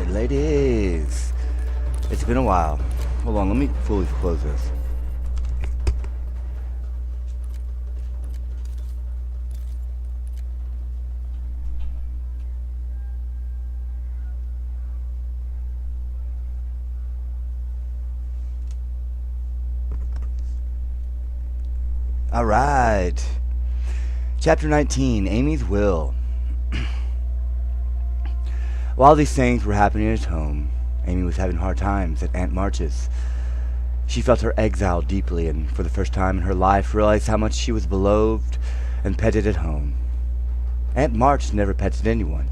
Alright, ladies. It's been a while. Hold on, let me fully close this. Alright. Chapter 19, Amy's Will. While these things were happening at home, Amy was having hard times at Aunt March's. She felt her exile deeply, and for the first time in her life realized how much she was beloved and petted at home. Aunt March never petted anyone.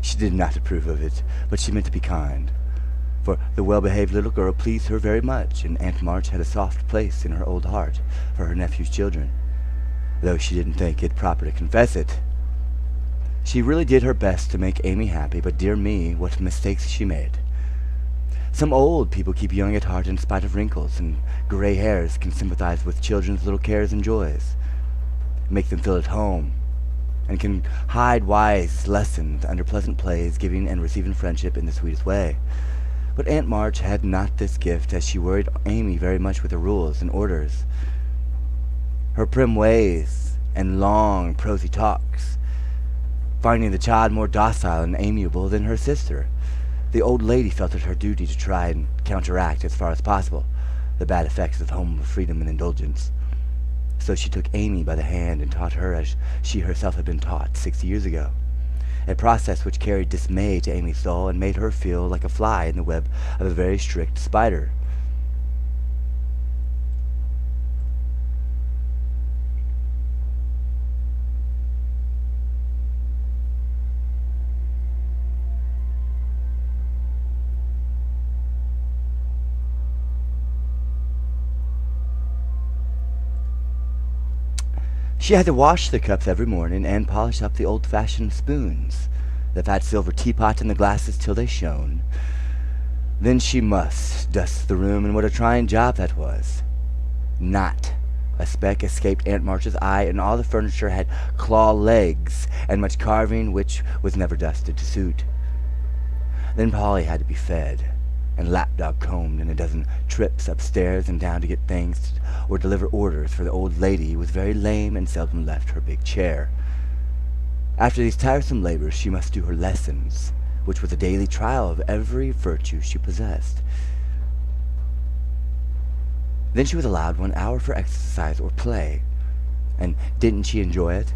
She did not approve of it, but she meant to be kind. For the well-behaved little girl pleased her very much, and Aunt March had a soft place in her old heart for her nephew's children, though she didn't think it proper to confess it. She really did her best to make Amy happy, but dear me, what mistakes she made. Some old people keep young at heart in spite of wrinkles, and gray hairs can sympathize with children's little cares and joys, make them feel at home, and can hide wise lessons under pleasant plays, giving and receiving friendship in the sweetest way. But Aunt March had not this gift, as she worried Amy very much with her rules and orders. Her prim ways and long, prosy talks, finding the child more docile and amiable than her sister. The old lady felt it her duty to try and counteract, as far as possible, the bad effects of home freedom and indulgence. So she took Amy by the hand and taught her as she herself had been taught 6 years ago, a process which carried dismay to Amy's soul and made her feel like a fly in the web of a very strict spider. She had to wash the cups every morning and polish up the old-fashioned spoons, the fat silver teapot and the glasses till they shone. Then she must dust the room, and what a trying job that was. Not a speck escaped Aunt March's eye, and all the furniture had claw legs and much carving which was never dusted to suit. Then Polly had to be fed, and lapdog combed, and a dozen trips upstairs and down to get things or deliver orders, for the old lady was very lame and seldom left her big chair. After these tiresome labors she must do her lessons, which was a daily trial of every virtue she possessed. Then she was allowed 1 hour for exercise or play, and didn't she enjoy it?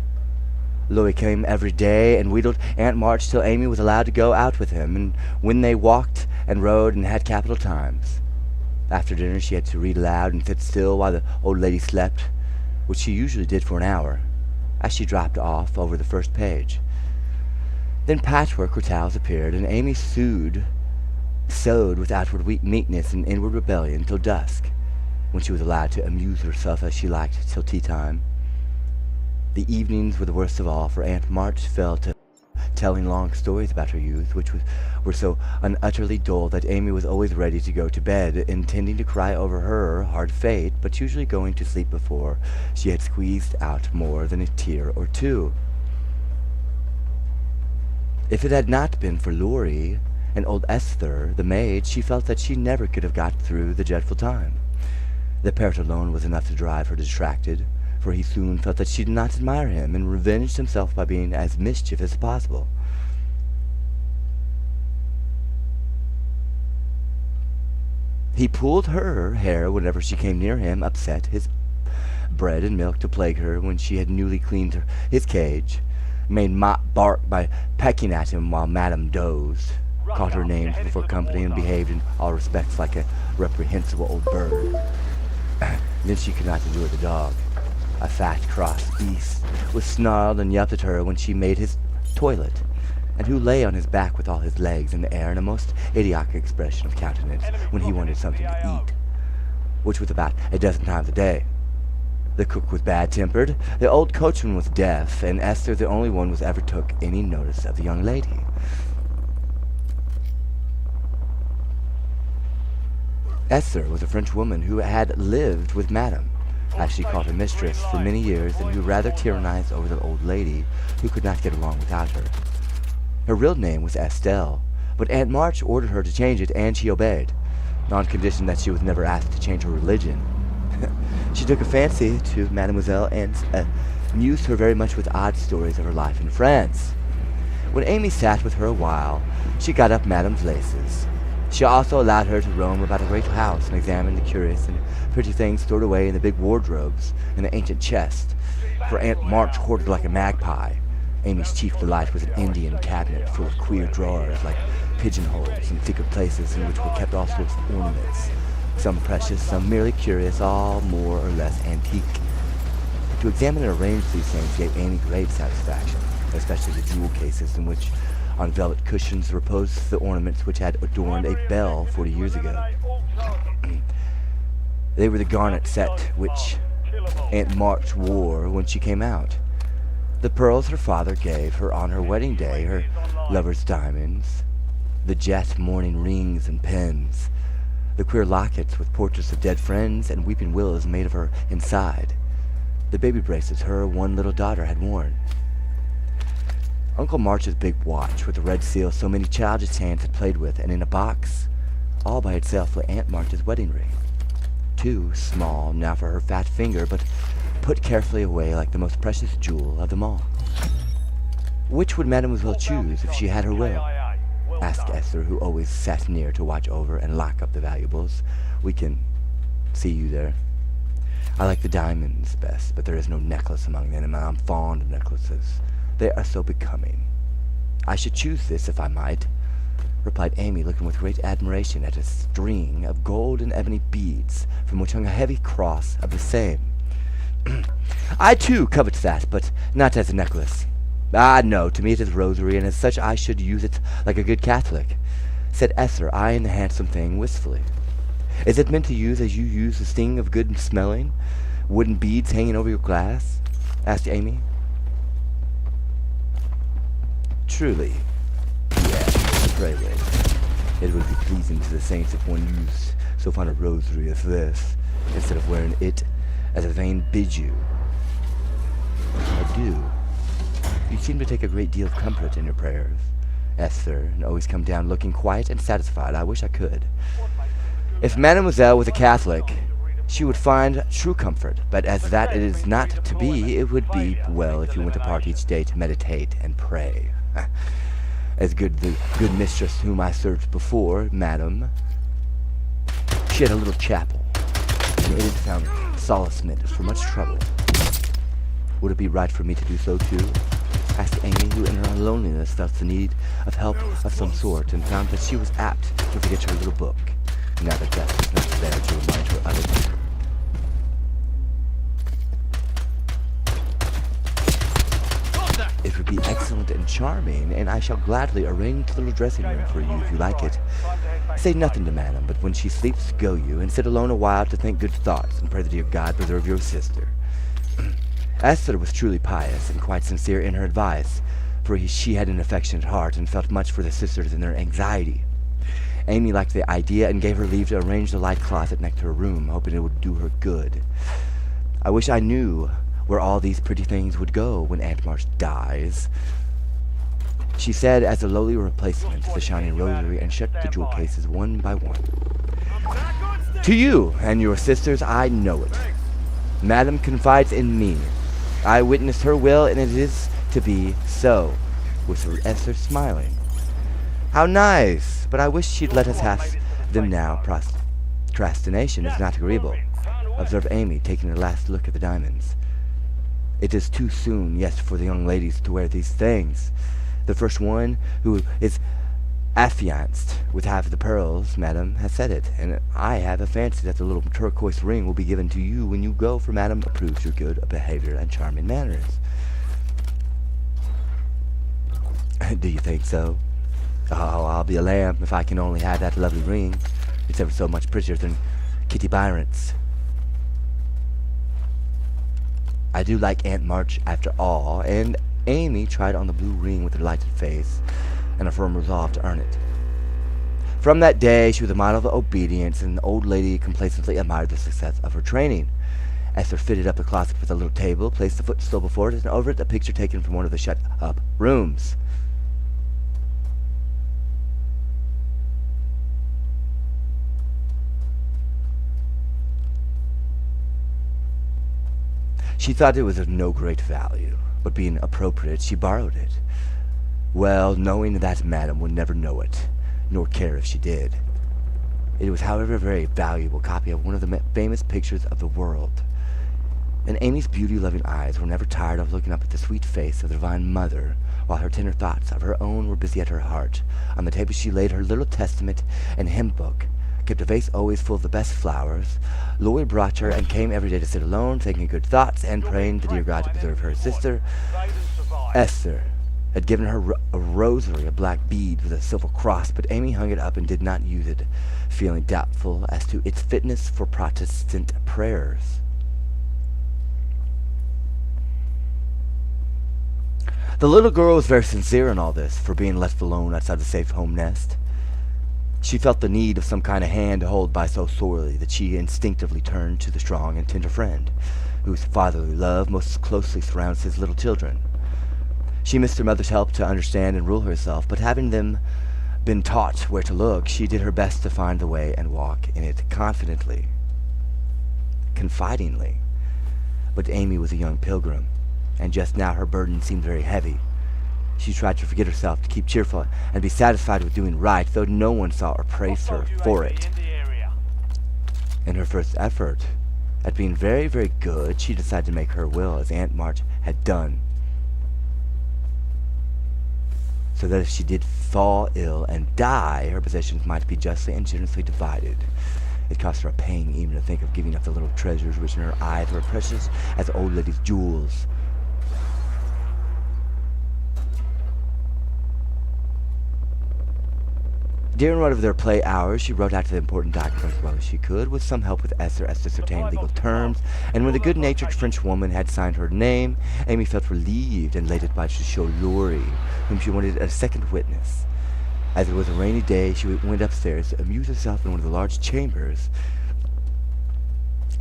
Louis came every day and wheedled Aunt March till Amy was allowed to go out with him, and when they walked and rode and had capital times. After dinner she had to read aloud and sit still while the old lady slept, which she usually did for an hour, as she dropped off over the first page. Then patchwork or towels appeared, and Amy sewed with outward meekness and inward rebellion till dusk, when she was allowed to amuse herself as she liked till tea-time. The evenings were the worst of all, for Aunt March fell to telling long stories about her youth, which were so unutterly dull that Amy was always ready to go to bed, intending to cry over her hard fate, but usually going to sleep before she had squeezed out more than a tear or two. If it had not been for Laurie and old Esther, the maid, she felt that she never could have got through the dreadful time. The parrot alone was enough to drive her distracted, for he soon felt that she did not admire him, and revenged himself by being as mischievous as possible. He pulled her hair whenever she came near him, upset his bread and milk to plague her when she had newly cleaned his cage, made Mop bark by pecking at him while Madame dozed, called her names before company, and behaved in all respects like a reprehensible old bird. Then she could not endure the dog. A fat, cross beast, was snarled and yelped at her when she made his toilet, and who lay on his back with all his legs in the air in a most idiotic expression of countenance when he wanted something to eat, which was about a dozen times a day. The cook was bad-tempered, the old coachman was deaf, and Esther the only one was ever took any notice of the young lady. Esther was a French woman who had lived with Madame, as she called her mistress, for many years, and who rather tyrannized over the old lady, who could not get along without her. Her real name was Estelle, But Aunt March ordered her to change it, and she obeyed, on condition that she was never asked to change her religion. She took a fancy to Mademoiselle and amused her very much with odd stories of her life in France. When Amy sat with her a while, she got up Madame's laces. She also allowed her to roam about a great house and examine the curious and pretty things stored away in the big wardrobes and the ancient chest, for Aunt March hoarded like a magpie. Amy's chief delight was an Indian cabinet full of queer drawers like pigeonholes and secret places in which were kept all sorts of ornaments, some precious, some merely curious, all more or less antique. To examine and arrange these things gave Amy great satisfaction, especially the jewel cases in which, on velvet cushions, reposed the ornaments which had adorned a belle 40 years ago. They were the garnet set which Aunt March wore when she came out, the pearls her father gave her on her wedding day, her lover's diamonds, the jet mourning rings and pins, the queer lockets with portraits of dead friends and weeping willows made of her inside, the baby bracelets her one little daughter had worn, Uncle March's big watch with the red seal so many childish hands had played with, and in a box, all by itself, lay Aunt March's wedding ring. Too small now for her fat finger, but put carefully away like the most precious jewel of them all. Which would Mademoiselle choose if she had her will? Asked Esther, who always sat near to watch over and lock up the valuables. We can see you there. I like the diamonds best, but there is no necklace among them, and I'm fond of necklaces. They are so becoming. I should choose this if I might, replied Amy, looking with great admiration at a string of gold and ebony beads, from which hung a heavy cross of the same. I too covet that, but not as a necklace. Ah, no, to me it is rosary, and as such I should use it like a good Catholic, said Esther, eyeing the handsome thing wistfully. Is it meant to use as you use the sting of good smelling, wooden beads hanging over your glass? Asked Amy. Truly, yes, pray with. It would be pleasing to the saints if one used so fine a rosary as this, instead of wearing it as a vain bijou. I do. You seem to take a great deal of comfort in your prayers, Esther, and always come down looking quiet and satisfied. I wish I could. If Mademoiselle was a Catholic, she would find true comfort, but as that it is not to be, it would be well if you went apart each day to meditate and pray. As the good mistress whom I served before, madam, she had a little chapel, and in it found solace meant for much trouble. Would it be right for me to do so too? Asked Amy, who in her loneliness felt the need of help of some sort, and found that she was apt to forget her little book, now that death was not there to remind her of it. It would be excellent and charming, and I shall gladly arrange the little dressing room for you if you like it. Say nothing to madam, but when she sleeps, go you, and sit alone a while to think good thoughts, and pray the dear God preserve your sister. Esther was truly pious and quite sincere in her advice, for she had an affectionate heart and felt much for the sisters in their anxiety. Amy liked the idea and gave her leave to arrange the light closet next to her room, hoping it would do her good. I wish I knew where all these pretty things would go when Aunt March dies, she said as a lowly replacement to the shining rosary, and shut the jewel cases one by one. To you and your sisters I know it. Madam confides in me. I witnessed her will, and it is to be so, whispered Esther, smiling. How nice! But I wish she'd let us have them now. Procrastination is not agreeable, observed Amy, taking a last look at the diamonds. It is too soon yet for the young ladies to wear these things. The first one, who is affianced with half of the pearls, madam, has said it, and I have a fancy that the little turquoise ring will be given to you when you go, for madam approves your good behavior and charming manners. Do you think so? Oh, I'll be a lamb if I can only have that lovely ring. It's ever so much prettier than Kitty Byron's. I do like Aunt March after all, and Amy tried on the blue ring with a delighted face and a firm resolve to earn it. From that day she was a model of obedience, and the old lady complacently admired the success of her training. Esther fitted up a closet with a little table, placed the footstool before it, and over it a picture taken from one of the shut-up rooms. She thought it was of no great value, but being appropriate, she borrowed it. Well, knowing that madam would never know it, nor care if she did. It was, however, a very valuable copy of one of the famous pictures of the world. And Amy's beauty-loving eyes were never tired of looking up at the sweet face of the Divine Mother, while her tender thoughts of her own were busy at her heart. On the table she laid her little testament and hymn book, kept a vase always full of the best flowers. Laurie brought her and came every day to sit alone, thinking good thoughts and praying the dear God to preserve her sister. Esther had given her a rosary, a black bead with a silver cross, but Amy hung it up and did not use it, feeling doubtful as to its fitness for Protestant prayers. The little girl was very sincere in all this, for being left alone outside the safe home nest. She felt the need of some kind of hand to hold by so sorely that she instinctively turned to the strong and tender friend, whose fatherly love most closely surrounds his little children. She missed her mother's help to understand and rule herself, but having them been taught where to look, she did her best to find the way and walk in it confidingly. But Amy was a young pilgrim, and just now her burden seemed very heavy. She tried to forget herself, to keep cheerful, and be satisfied with doing right, though no one saw or praised her for it. In her first effort at being very, very good, she decided to make her will as Aunt March had done, so that if she did fall ill and die, her possessions might be justly and generously divided. It cost her a pang even to think of giving up the little treasures which in her eyes were precious as the old lady's jewels. During one of their play hours, she wrote out the important documents as well as she could, with some help with Esther as to ascertain legal terms, and when the good-natured French woman had signed her name, Amy felt relieved and elated by to show Laurie, whom she wanted as a second witness. As it was a rainy day, she went upstairs to amuse herself in one of the large chambers,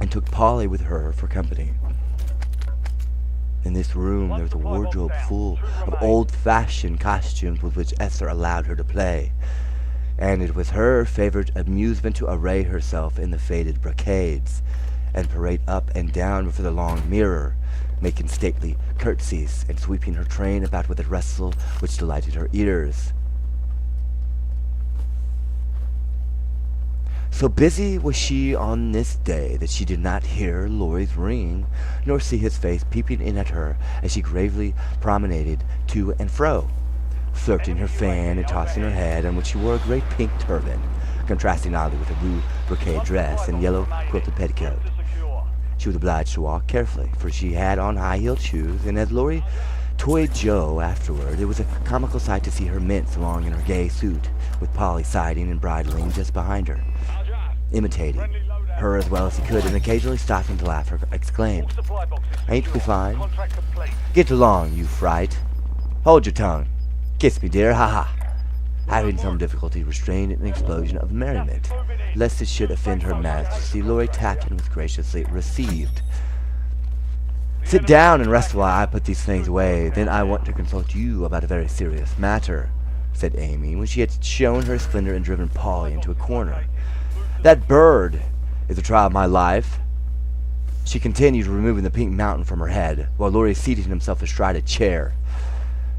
and took Polly with her for company. In this room there was a wardrobe full of old-fashioned costumes with which Esther allowed her to play, and it was her favorite amusement to array herself in the faded brocades, and parade up and down before the long mirror, making stately curtsies, and sweeping her train about with a rustle which delighted her ears. So busy was she on this day that she did not hear Laurie's ring, nor see his face peeping in at her as she gravely promenaded to and fro, flirting her fan and tossing her head, on which she wore a great pink turban, contrasting oddly with a blue brocade dress and yellow quilted petticoat. She was obliged to walk carefully, for she had on high-heeled shoes, and as Laurie toyed Joe afterward, it was a comical sight to see her mince along in her gay suit, with Polly siding and bridling just behind her, imitating her as well as he could, and occasionally stopping to laugh or exclaim, "Ain't we fine? Get along, you fright! Hold your tongue! Kiss me, dear, ha-ha!" Having some difficulty restrained an explosion of merriment, lest it should offend her majesty, Laurie tapped and was graciously received. "Sit down and rest while I put these things away. Then I want to consult you about a very serious matter," said Amy, when she had shown her splendor and driven Polly into a corner. "That bird is the trial of my life," she continued, removing the pink mountain from her head, while Laurie seated himself astride a chair.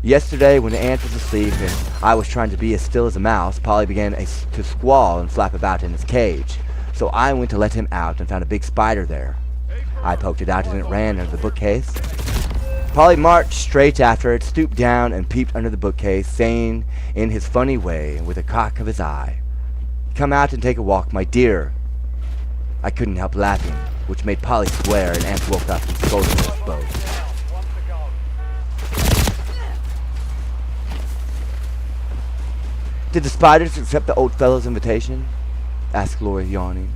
"Yesterday, when the aunt was asleep and I was trying to be as still as a mouse, Polly began to squall and flap about in his cage. So I went to let him out and found a big spider there. I poked it out and it ran under the bookcase. Polly marched straight after it, stooped down and peeped under the bookcase, saying in his funny way, with a cock of his eye, 'Come out and take a walk, my dear.' I couldn't help laughing, which made Polly swear, and Aunt woke up and scolded us both. "Did the spiders accept the old fellow's invitation?" asked Laurie, yawning.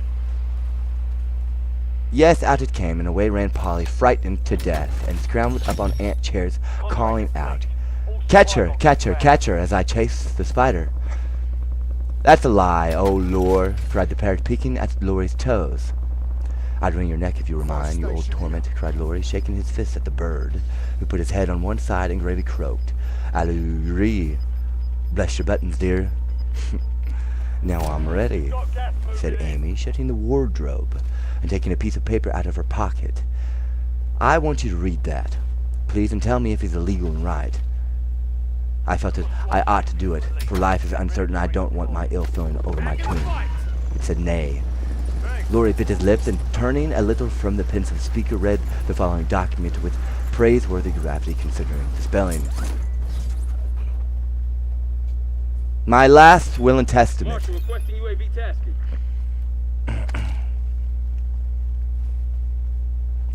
Yes, out it came, and away ran Polly, frightened to death, and scrambled up on Aunt chairs, calling out, "Catch her, catch her, catch her," as I chased the spider. "That's a lie, oh Lord," cried the parrot, peeking at Laurie's toes. "I'd wring your neck if you were mine, you old torment," cried Laurie, shaking his fist at the bird, who put his head on one side and gravely croaked, "Alloo-ree. Bless your buttons, dear." "Now I'm ready," said Amy, shutting the wardrobe and taking a piece of paper out of her pocket. I want you to read that, please, and tell me if it's illegal and right. I felt that I ought to do it, for life is uncertain. I don't want my ill feeling over my tomb. It said nay. Laurie bit his lips and, turning a little from the pensive speaker, read the following document with praiseworthy gravity considering the spelling. My last will and testament.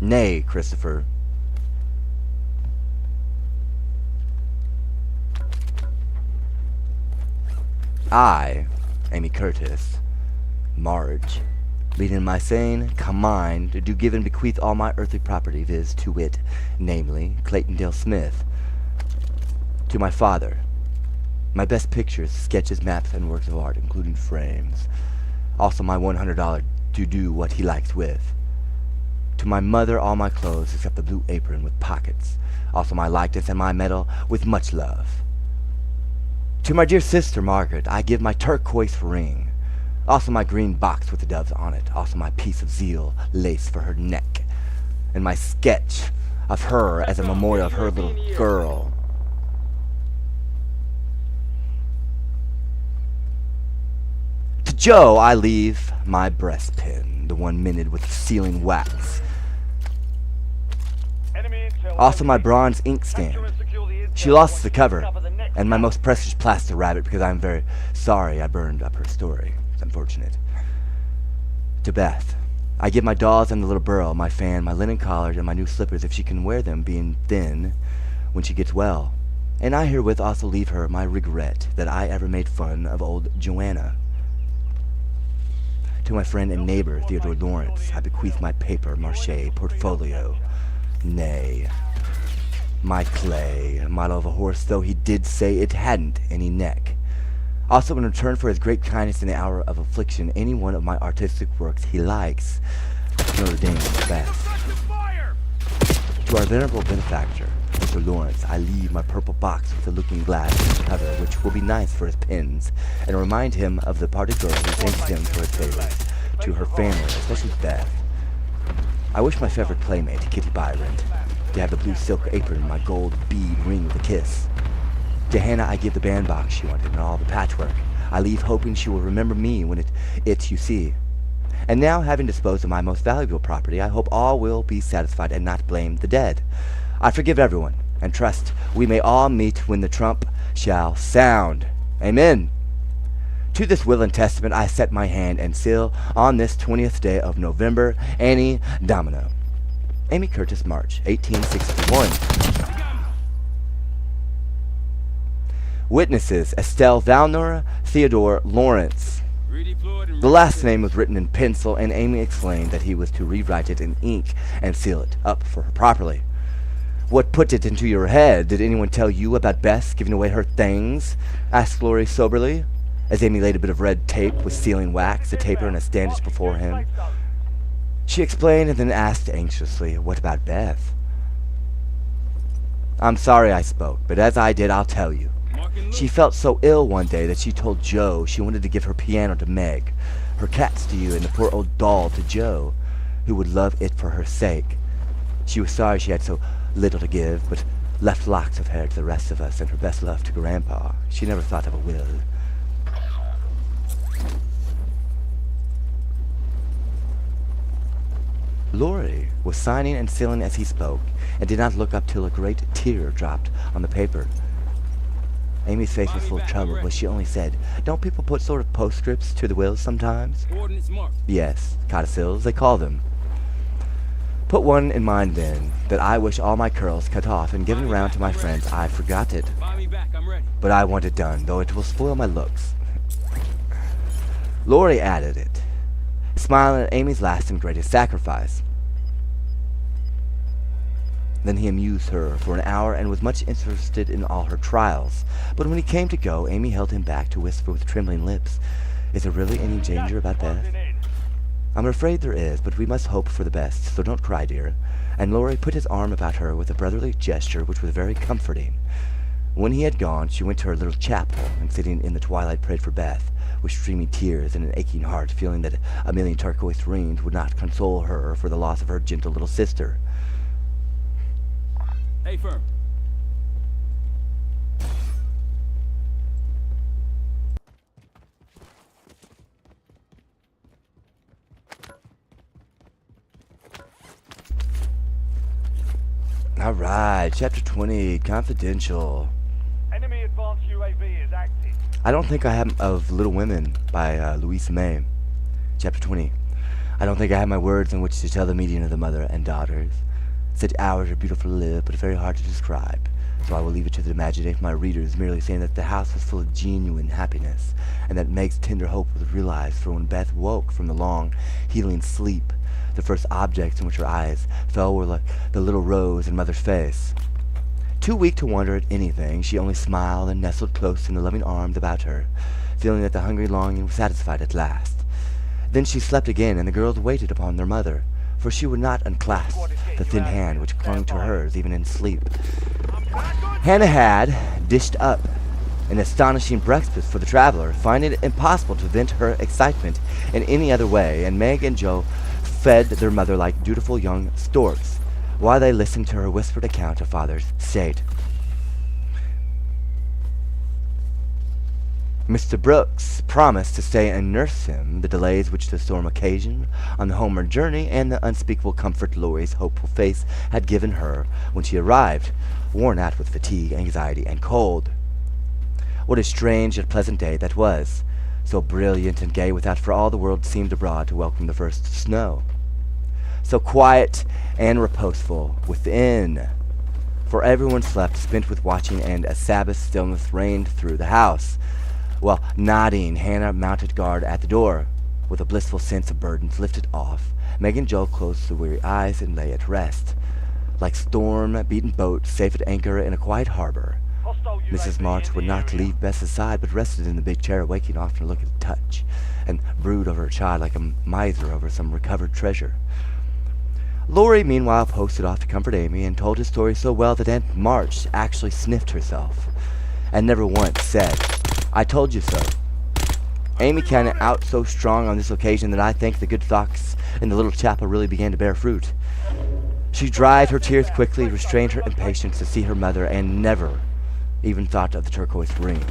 Nay, Christopher. I, Amy Curtis, Marge, leading my sane mind, do give and bequeath all my earthly property, viz., to wit, namely, Clayton Dale Smith, to my father, my best pictures, sketches, maps, and works of art, including frames, also my $100 to do what he likes with, to my mother all my clothes except the blue apron with pockets, also my likeness and my medal with much love. To my dear sister Margaret, I give my turquoise ring, also my green box with the doves on it, also my piece of zeal lace for her neck, and my sketch of her as a memorial of her little girl. To Joe I leave my breastpin, the one minted with sealing wax, also my bronze inkstand. She lost the cover, and my most precious plaster rabbit, because I'm very sorry I burned up her story. It's unfortunate. To Beth, I give my dolls and the little burl, my fan, my linen collars, and my new slippers if she can wear them, being thin, when she gets well. And I herewith also leave her my regret that I ever made fun of old Joanna. To my friend and neighbor, Theodore Lawrence, I bequeath my paper-mache portfolio. Nay, my clay, model of a horse, though he did say it hadn't any neck. Also, in return for his great kindness in the hour of affliction, any one of my artistic works he likes, Notre Dame is best. To our venerable benefactor, Mr. Lawrence, I leave my purple box with the looking-glass cover, which will be nice for his pins, and remind him of the parted girl who thanks him for his favors. To her family, especially Beth. I wish my favorite playmate, Kitty Byron, to have the blue silk apron and my gold bead ring with a kiss. To Hannah I give the bandbox she wanted and all the patchwork. I leave hoping she will remember me when it's you see. And now, having disposed of my most valuable property, I hope all will be satisfied and not blame the dead. I forgive everyone, and trust we may all meet when the trump shall sound. Amen. To this will and testament I set my hand and seal on this 20th day of November, Annie Domino. Amy Curtis, March, 1861. Witnesses, Estelle Valnor, Theodore Lawrence. The last name was written in pencil, and Amy explained that he was to rewrite it in ink and seal it up for her properly. What put it into your head? Did anyone tell you about Bess giving away her things? Asked Laurie soberly, as Amy laid a bit of red tape with sealing wax, a taper, and a standish before him. She explained and then asked anxiously, what about Beth? I'm sorry I spoke, but as I did, I'll tell you. She felt so ill one day that she told Joe she wanted to give her piano to Meg, her cats to you, and the poor old doll to Joe, who would love it for her sake. She was sorry she had so little to give, but left locks of hair to the rest of us and her best love to Grandpa. She never thought of a will. Laurie was signing and sealing as he spoke, and did not look up till a great tear dropped on the paper. Amy's face was full of trouble, but she only said, "Don't people put sort of postscripts to the wills sometimes?" "Yes, codicils, they call them." "Put one in mind, then, that I wish all my curls cut off and given round to my friends. I forgot it. But I want it done, though it will spoil my looks." Laurie added it, smiling at Amy's last and greatest sacrifice. Then he amused her for an hour and was much interested in all her trials. But when he came to go, Amy held him back to whisper with trembling lips, "Is there really any danger about Beth?" "I'm afraid there is, but we must hope for the best, so don't cry, dear." And Laurie put his arm about her with a brotherly gesture which was very comforting. When he had gone, she went to her little chapel, and sitting in the twilight prayed for Beth, with streaming tears and an aching heart, feeling that a million turquoise rings would not console her for the loss of her gentle little sister. Hey, firm. Alright, chapter 20, confidential. Enemy advanced UAV is active. I don't think I have of Little Women by Louisa May. Chapter 20. I don't think I have my words in which to tell the meeting of the mother and daughters. Such hours are beautiful to live, but very hard to describe. So I will leave it to the imagination of my readers, merely saying that the house was full of genuine happiness, and that Meg's tender hope was realized, for when Beth woke from the long, healing sleep, the first objects in which her eyes fell were like the little rose in Mother's face. Too weak to wonder at anything, she only smiled and nestled close in the loving arms about her, feeling that the hungry longing was satisfied at last. Then she slept again, and the girls waited upon their mother, for she would not unclasp the thin hand which clung to hers even in sleep. Hannah had dished up an astonishing breakfast for the traveler, finding it impossible to vent her excitement in any other way, and Meg and Joe fed their mother like dutiful young storks, while they listened to her whispered account of father's state. Mr. Brooks promised to stay and nurse him, the delays which the storm occasioned on the homeward journey, and the unspeakable comfort Laurie's hopeful face had given her when she arrived, worn out with fatigue, anxiety, and cold. What a strange yet pleasant day that was, so brilliant and gay without, for all the world seemed abroad to welcome the first snow. So quiet and reposeful within, for everyone slept, spent with watching, and a Sabbath stillness reigned through the house. While nodding, Hannah mounted guard at the door. With a blissful sense of burdens lifted off, Meg and Joe closed the weary eyes and lay at rest, like storm-beaten boats safe at anchor in a quiet harbor. Mrs. March would not leave Bess's side, but rested in the big chair, waking often to look at the touch, and brood over her child like a miser over some recovered treasure. Laurie, meanwhile, posted off to comfort Amy, and told his story so well that Aunt March actually sniffed herself, and never once said, "I told you so." Amy came out so strong on this occasion that I think the good thoughts in the little chapel really began to bear fruit. She dried her tears quickly, restrained her impatience to see her mother, and never even thought of the turquoise ring,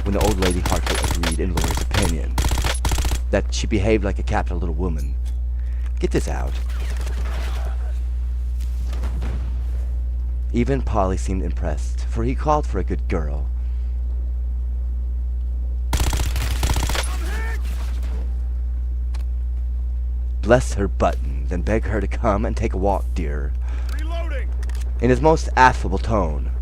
when the old lady heartily agreed in Laurie's opinion that she behaved like a capital little woman. Get this out. Even Polly seemed impressed, for he called for a good girl. Bless her buttons, and beg her to come and take a walk, dear, Reloading. in his most affable tone.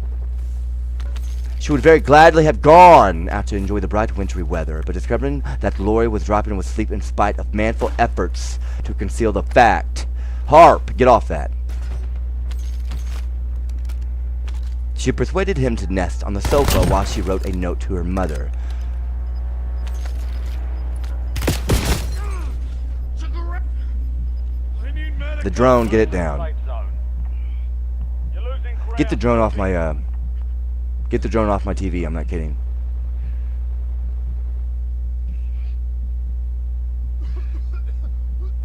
She would very gladly have gone out to enjoy the bright wintry weather, but discovering that Laurie was dropping with sleep in spite of manful efforts to conceal the fact. Harp, get off that. She persuaded him to nest on the sofa while she wrote a note to her mother. The drone, get it down. Get the drone off my, get the drone off my TV, I'm not kidding.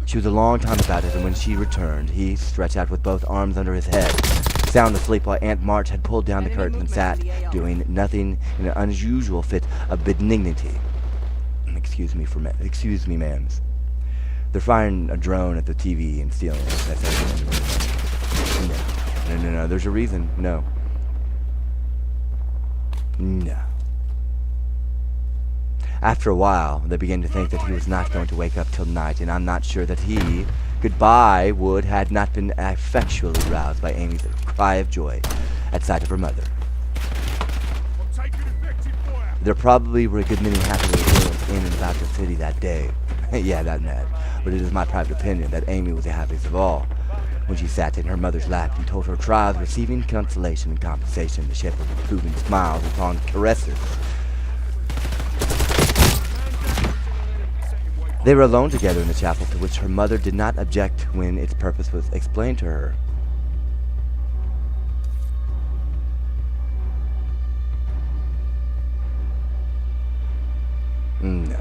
She was a long time about it, and when she returned, he stretched out with both arms under his head, sound asleep, while Aunt March had pulled down the curtain and sat, doing nothing in an unusual fit of benignity. Excuse me, ma'ams. They're firing a drone at the TV and stealing it. That's everything. No. There's a reason. No. After a while, they began to think that he was not going to wake up till night, and I'm not sure that he, goodbye, would had not been effectually roused by Amy's cry of joy at sight of her mother. There probably were a good many happy little girls in and about the city that day. Yeah, that mad. But it is my private opinion that Amy was the happiest of all, when she sat in her mother's lap and told her trials, receiving consolation and compensation in the shape of approving smiles and fond caresses. They were alone together in the chapel, to which her mother did not object when its purpose was explained to her. No.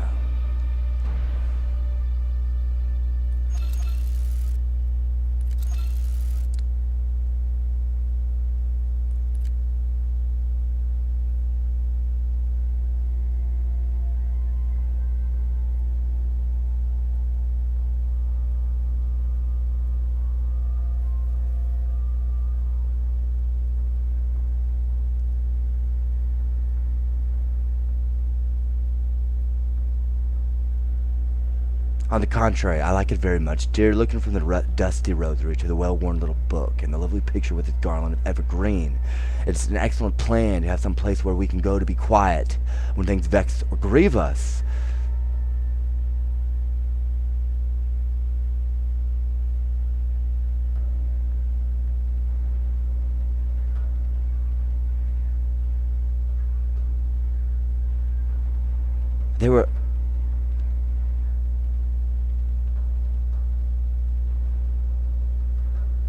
On the contrary, I like it very much, dear, looking from the dusty rosary to the well-worn little book and the lovely picture with its garland of evergreen. It's an excellent plan to have some place where we can go to be quiet when things vex or grieve us.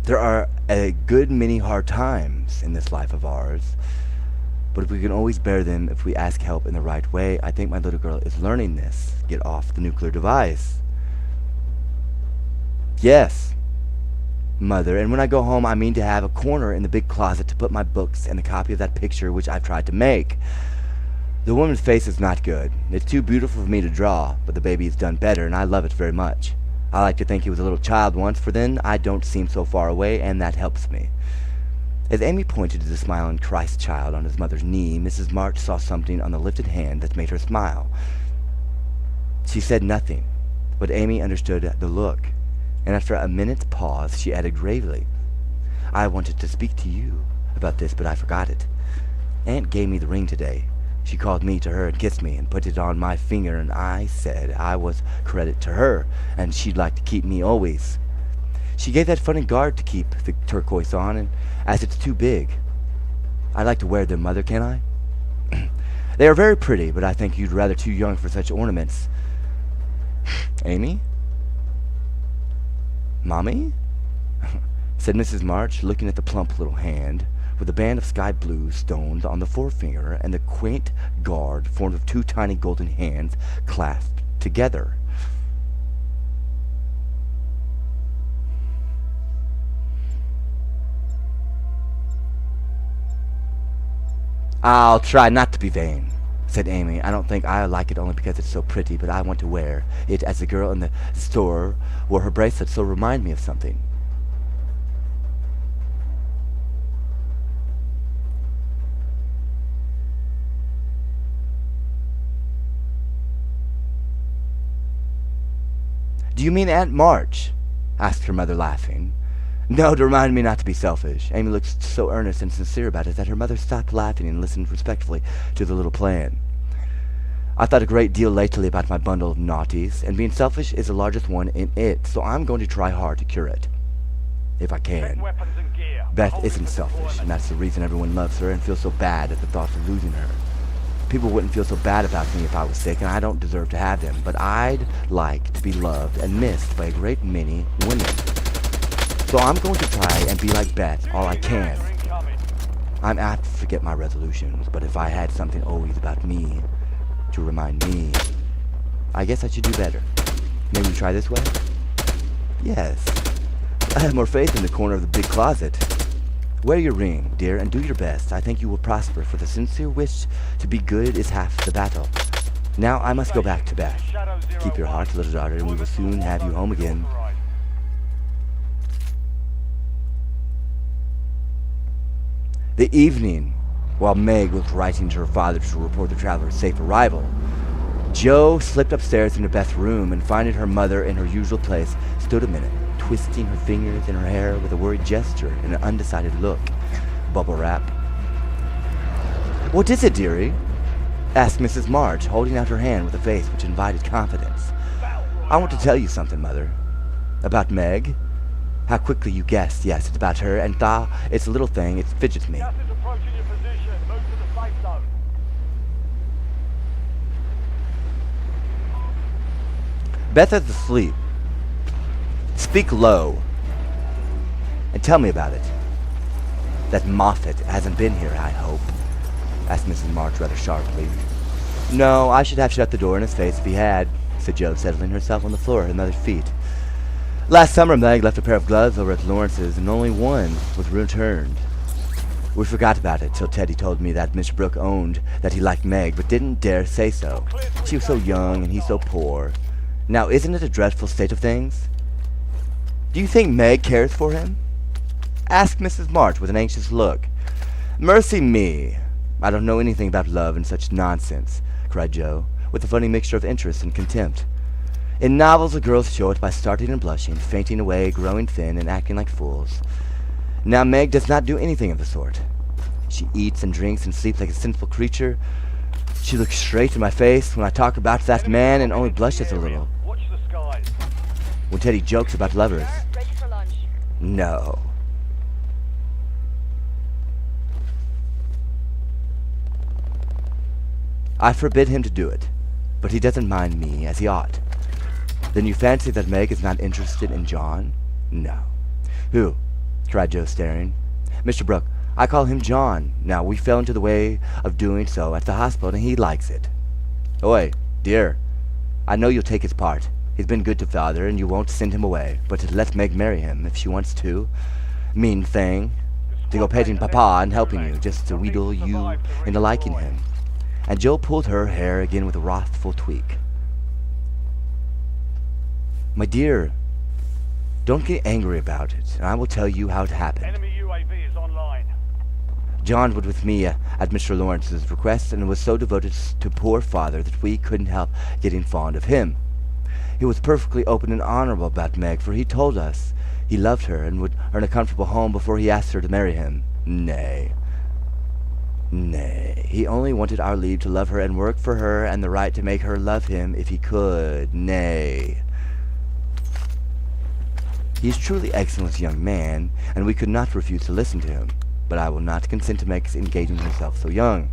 There are a good many hard times in this life of ours, but if we can always bear them if we ask help in the right way. I think my little girl is learning this. Get off the nuclear device. Yes, Mother, and when I go home I mean to have a corner in the big closet to put my books and the copy of that picture which I've tried to make. The woman's face is not good. It's too beautiful for me to draw, but the baby has done better, and I love it very much. I like to think he was a little child once, for then I don't seem so far away, and that helps me. As Amy pointed to the smiling Christ child on his mother's knee, Mrs. March saw something on the lifted hand that made her smile. She said nothing, but Amy understood the look, and after a minute's pause, she added gravely, "I wanted to speak to you about this, but I forgot it. Aunt gave me the ring today. She called me to her and kissed me and put it on my finger, and I said I was credit to her, and she'd like to keep me always. She gave that funny guard to keep the turquoise on, and as it's too big. I'd like to wear them, Mother, can I? They are very pretty, but I think you'd rather too young for such ornaments." "Amy? Mommy?" said Mrs. March, looking at the plump little hand, with a band of sky blue stones on the forefinger and the quaint guard formed of two tiny golden hands clasped together. "I'll try not to be vain," said Amy. "I don't think I like it only because it's so pretty, but I want to wear it as the girl in the store wore her bracelet, so remind me of something." "Do you mean Aunt March?" asked her mother, laughing. "No, to remind me not to be selfish." Amy looked so earnest and sincere about it that her mother stopped laughing and listened respectfully to the little plan. "I thought a great deal lately about my bundle of naughties, and being selfish is the largest one in it, so I'm going to try hard to cure it, if I can. Beth isn't selfish, and that's the reason everyone loves her and feels so bad at the thought of losing her. People wouldn't feel so bad about me if I was sick, and I don't deserve to have them, but I'd like to be loved and missed by a great many women. So I'm going to try and be like Beth all I can. I'm apt to forget my resolutions, but if I had something always about me to remind me, I guess I should do better. Maybe we try this way? Yes. I have more faith in the corner of the big closet. Wear your ring, dear, and do your best. I think you will prosper, for the sincere wish to be good is half the battle. Now I must go back to Beth. Keep your heart, little daughter, and we will soon have you home again." The evening, while Meg was writing to her father to report the traveler's safe arrival, Jo slipped upstairs into Beth's room and finding her mother in her usual place, stood a minute, twisting her fingers in her hair with a worried gesture and an undecided look. Bubble wrap. "What is it, dearie?" asked Mrs. March, holding out her hand with a face which invited confidence. "I want to tell you something, Mother." "About Meg?" "How quickly you guessed. Yes, it's about her, and it's a little thing. It fidgets me." Gas is approaching your position. Move to the safe zone. "Beth is asleep. Speak low. And tell me about it. That Moffat hasn't been here, I hope?" asked Mrs. March rather sharply. "No, I should have shut the door in his face if he had," said Jo, settling herself on the floor at her mother's feet. "Last summer, Meg left a pair of gloves over at Lawrence's, and only one was returned. We forgot about it till Teddy told me that Miss Brooke owned that he liked Meg, but didn't dare say so. She was so young, and he so poor. Now, isn't it a dreadful state of things? Do you think Meg cares for him?" asked Mrs. March with an anxious look. "Mercy me! I don't know anything about love and such nonsense," cried Jo, with a funny mixture of interest and contempt. In novels, the girls show it by starting and blushing, fainting away, growing thin, and acting like fools. Now Meg does not do anything of the sort. She eats and drinks and sleeps like a sinful creature. She looks straight in my face when I talk about that man and only blushes a little. Watch the skies. When Teddy jokes about lovers. Ready for lunch. No. I forbid him to do it, but he doesn't mind me as he ought. Then you fancy that Meg is not interested in John? No. Who? Cried Joe, staring. Mr. Brooke. I call him John. Now, we fell into the way of doing so at the hospital, and he likes it. Oi, dear. I know you'll take his part. He's been good to father, and you won't send him away. But let Meg marry him if she wants to. Mean thing. To go petting Papa and helping you, just to wheedle you into liking him. And Joe pulled her hair again with a wrathful tweak. My dear, don't get angry about it, and I will tell you how it happened. Enemy UAV is online. John was with me at Mr. Lawrence's request and was so devoted to poor father that we couldn't help getting fond of him. He was perfectly open and honorable about Meg, for he told us he loved her and would earn a comfortable home before he asked her to marry him. Nay, he only wanted our leave to love her and work for her and the right to make her love him if he could. Nay. He is truly excellent young man, and we could not refuse to listen to him. But I will not consent to Meg's engaging herself so young.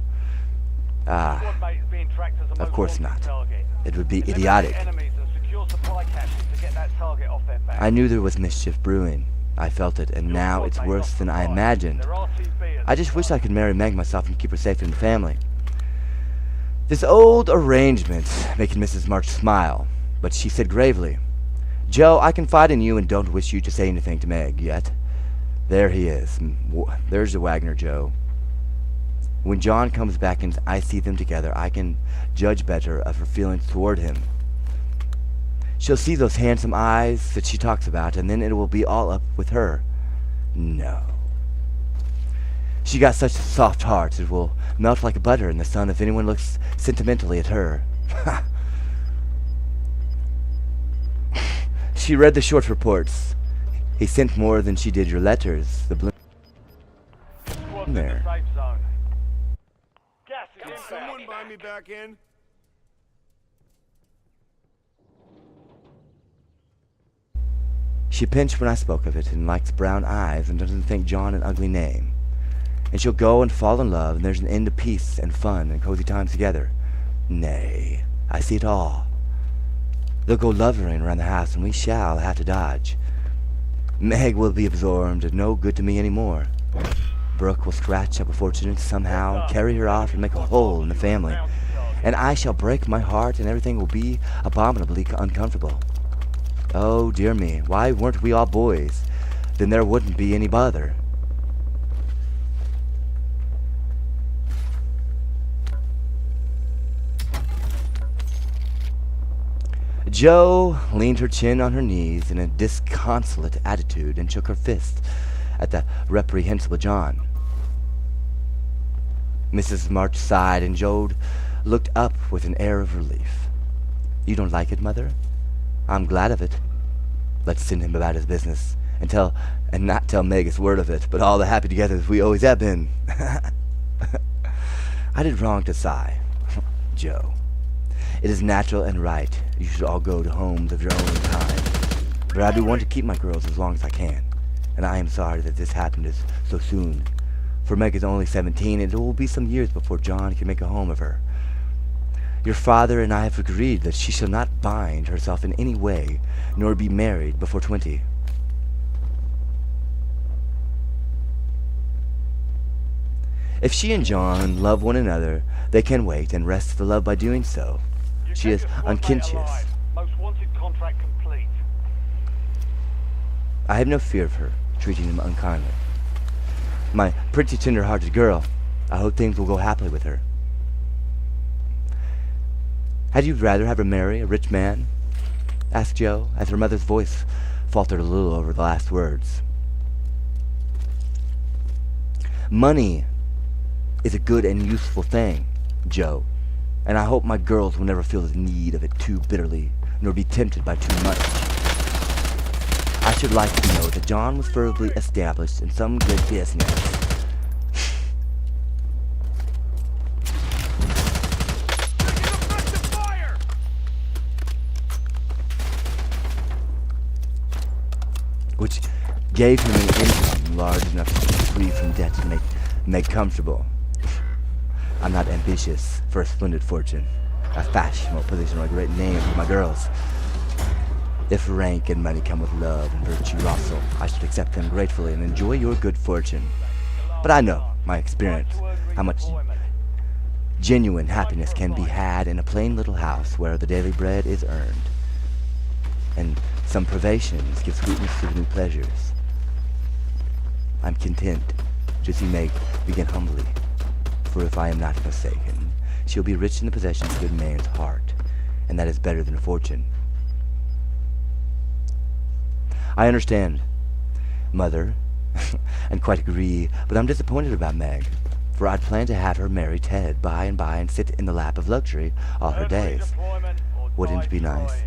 Squad mate is being tracked as a Of course most wanted not. target. It would be Eliminate idiotic. enemies and secure supply caches to get that target off their back. I knew there was mischief brewing. I felt it, and Your now squad it's mate worse lost than the I fight. imagined. There are RTB I just wish I could marry Meg myself and keep her safe in the family. This old arrangement making Mrs. March smile, but she said gravely, Joe, I confide in you and don't wish you to say anything to Meg yet. There he is. There's the Wagner Joe. When John comes back and I see them together, I can judge better of her feelings toward him. She'll see those handsome eyes that she talks about, and then it will be all up with her. No. She got such a soft heart, it will melt like butter in the sun if anyone looks sentimentally at her. She read the short reports. He sent more than she did your letters. The bloom Squad's in the there. safe zone. Gas is Can inbound. someone buy me back in? She pinched when I spoke of it and likes brown eyes and doesn't think John an ugly name. And she'll go and fall in love, and there's an end to peace and fun and cozy times together. Nay, I see it all. They'll go lovering around the house, and we shall have to dodge. Meg will be absorbed and no good to me anymore. Brooke will scratch up a fortune somehow, carry her off and make a hole in the family. And I shall break my heart and everything will be abominably uncomfortable. Oh, dear me, why weren't we all boys? Then there wouldn't be any bother. Joe leaned her chin on her knees in a disconsolate attitude and shook her fist at the reprehensible John. Mrs. March sighed, and Joe looked up with an air of relief. You don't like it, Mother? I'm glad of it. Let's send him about his business and not tell Meg a word of it, but all the happy together as we always have been. I did wrong to sigh, Joe. It is natural and right you should all go to homes of your own kind. But I do want to keep my girls as long as I can, and I am sorry that this happened so soon. For Meg is only 17, and it will be some years before John can make a home of her. Your father and I have agreed that she shall not bind herself in any way, nor be married before 20. If she and John love one another, they can wait and rest the love by doing so. You She kept is your squad mate unconscious. alive. Most wanted contract complete. I have no fear of her treating him unkindly. My pretty tender-hearted girl, I hope things will go happily with her. Had you rather have her marry a rich man? Asked Joe, as her mother's voice faltered a little over the last words. Money is a good and useful thing, Joe, and I hope my girls will never feel the need of it too bitterly nor be tempted by too much. I should like to know that John was firmly established in some good business. Which gave him an income large enough to be free from debt and make comfortable. I'm not ambitious for a splendid fortune, a fashionable position, or a great name for my girls. If rank and money come with love and virtue also, I should accept them gratefully and enjoy your good fortune. But I know, my experience, how much genuine happiness can be had in a plain little house where the daily bread is earned, and some privations give sweetness to the new pleasures. I'm content to see Meg begin humbly, for if I am not mistaken, she'll be rich in the possession of a good man's heart, and that is better than a fortune. I understand, Mother, and quite agree, but I'm disappointed about Meg, for I'd planned to have her marry Ted by and by and sit in the lap of luxury all her days. Wouldn't it be nice?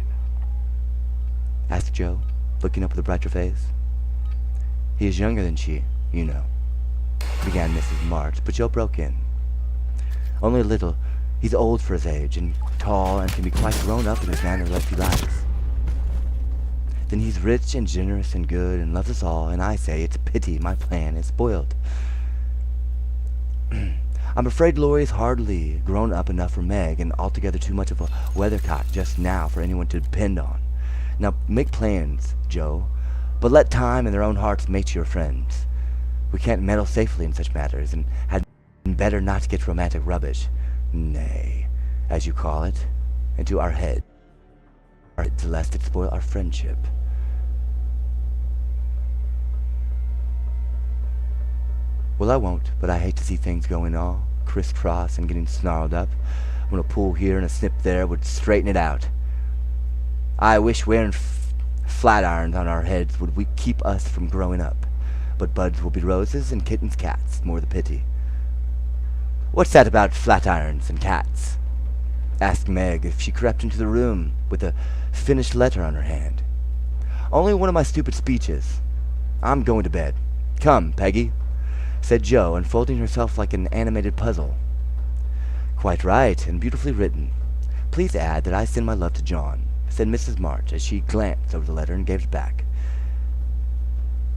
Asked Joe, looking up with a brighter face. He is younger than she, you know, began Mrs. March, but Joe broke in. Only a little. He's old for his age, and tall, and can be quite grown up in his manner if he likes. Then he's rich and generous and good and loves us all, and I say it's a pity my plan is spoiled. I'm afraid Laurie's hardly grown up enough for Meg, and altogether too much of a weathercock just now for anyone to depend on. Now, make plans, Joe, but let time and their own hearts make your friends. We can't meddle safely in such matters, and had better not get romantic rubbish, nay, as you call it, into our heads, lest it spoil our friendship. Well, I won't, but I hate to see things going all crisscross and getting snarled up, when a pull here and a snip there would straighten it out. I wish wearing flat irons on our heads would keep us from growing up, but buds will be roses and kittens cats, more the pity. What's that about flat irons and cats? Asked Meg if she crept into the room with a finished letter on her hand. Only one of my stupid speeches. I'm going to bed. Come, Peggy, said Joe, unfolding herself like an animated puzzle. Quite right, and beautifully written. Please add that I send my love to John, said Mrs. March as she glanced over the letter and gave it back.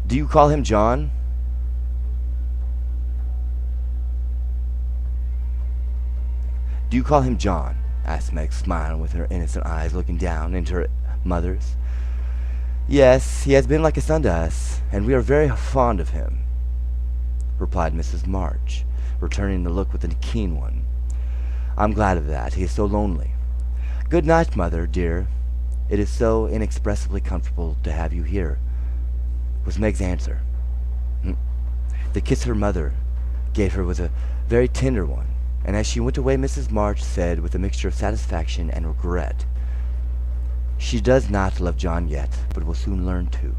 Do you call him John? Do you call him John? Asked Meg, smiling with her innocent eyes looking down into her mother's. Yes, he has been like a son to us, and we are very fond of him, replied Mrs. March, returning the look with a keen one. I'm glad of that. He is so lonely. Good night, Mother, dear. It is so inexpressibly comfortable to have you here, was Meg's answer. The kiss her mother gave her was a very tender one, and as she went away Mrs. March said with a mixture of satisfaction and regret, she does not love John yet, but will soon learn to.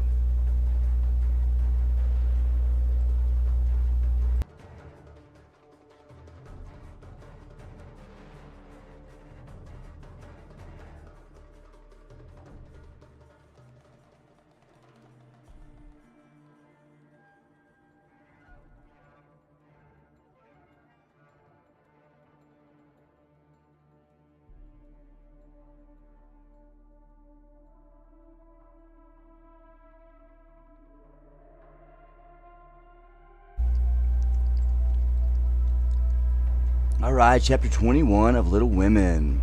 Alright, chapter 21 of Little Women.